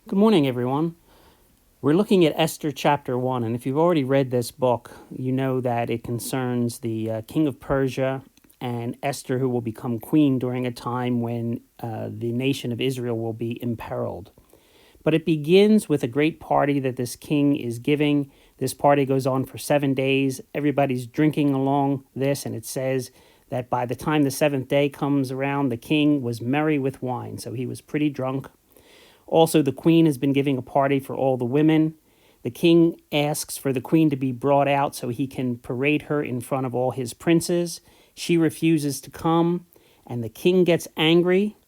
Good morning, everyone. We're looking at Esther chapter 1, and if you've already read this book, you know that it concerns the king of Persia and Esther, who will become queen during a time when the nation of Israel will be imperiled. But it begins with a great party that this king is giving. This party goes on for 7 days. Everybody's drinking along this, and it says that by the time the seventh day comes around, the king was merry with wine, so he was pretty drunk. Also, the queen has been giving a party for all the women. The king asks for the queen to be brought out so he can parade her in front of all his princes. She refuses to come, and the king gets angry,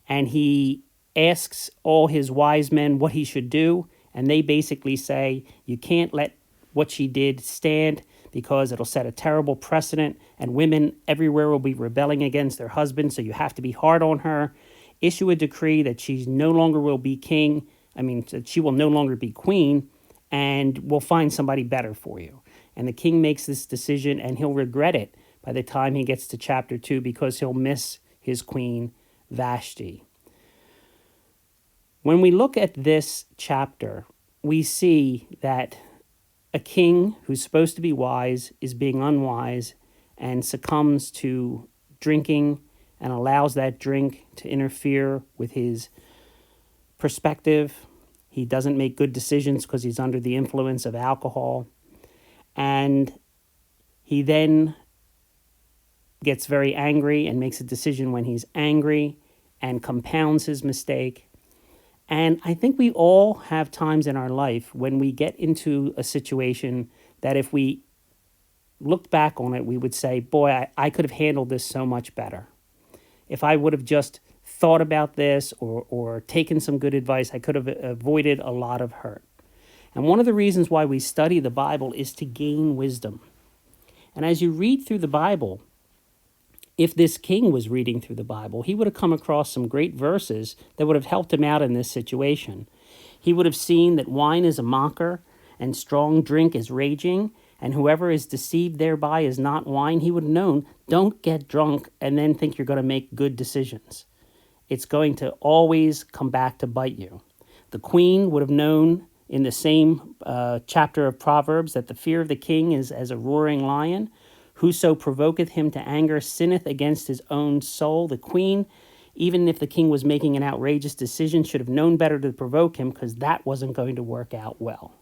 and he asks all his wise men what he should do, and they basically say, you can't let what she did stand because it'll set a terrible precedent, and women everywhere will be rebelling against their husbands, so you have to be hard on her. Issue a decree that she no longer will be that she will no longer be queen, and we'll find somebody better for you. And the king makes this decision, and he'll regret it by the time he gets to chapter 2 because he'll miss his queen, Vashti. When we look at this chapter, we see that a king who's supposed to be wise is being unwise and succumbs to drinking and allows that drink to interfere with his perspective. He doesn't make good decisions because he's under the influence of alcohol. And he then gets very angry and makes a decision when he's angry and compounds his mistake. And I think we all have times in our life when we get into a situation that if we looked back on it, we would say, boy, I could have handled this so much better. If I would have just thought about this or taken some good advice, I could have avoided a lot of hurt. And one of the reasons why we study the Bible is to gain wisdom. And as you read through the Bible, if this king was reading through the Bible, he would have come across some great verses that would have helped him out in this situation. He would have seen that wine is a mocker and strong drink is raging, and whoever is deceived thereby is not wine. He would have known, don't get drunk and then think you're going to make good decisions. It's going to always come back to bite you. The queen would have known in the same chapter of Proverbs that the fear of the king is as a roaring lion. Whoso provoketh him to anger sinneth against his own soul. The queen, even if the king was making an outrageous decision, should have known better to provoke him because that wasn't going to work out well.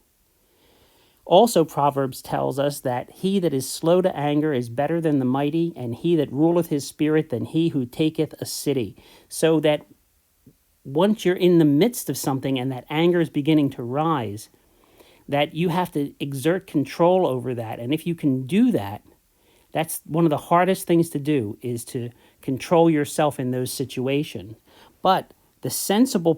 Also, Proverbs tells us that he that is slow to anger is better than the mighty, and he that ruleth his spirit than he who taketh a city. So that once you're in the midst of something and that anger is beginning to rise, that you have to exert control over that. And if you can do that, that's one of the hardest things to do, is to control yourself in those situations. But the sensible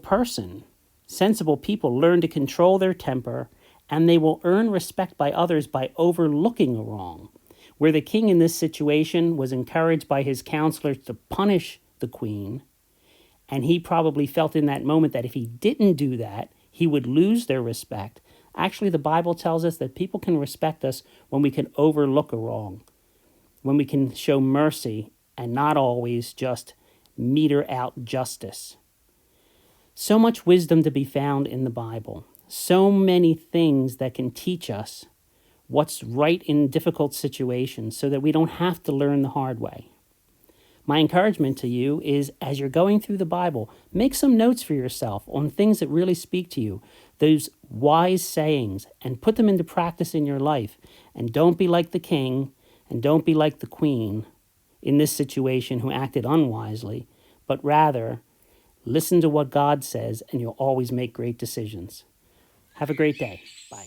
people learn to control their temper, and they will earn respect by others by overlooking a wrong. Where the king in this situation was encouraged by his counselors to punish the queen, and he probably felt in that moment that if he didn't do that, he would lose their respect. Actually, the Bible tells us that people can respect us when we can overlook a wrong, when we can show mercy and not always just meter out justice. So much wisdom to be found in the Bible. So many things that can teach us what's right in difficult situations so that we don't have to learn the hard way. My encouragement to you is, as you're going through the Bible, make some notes for yourself on things that really speak to you, those wise sayings, and put them into practice in your life. And don't be like the king, and don't be like the queen in this situation who acted unwisely, but rather listen to what God says, and you'll always make great decisions. Have a great day. Bye.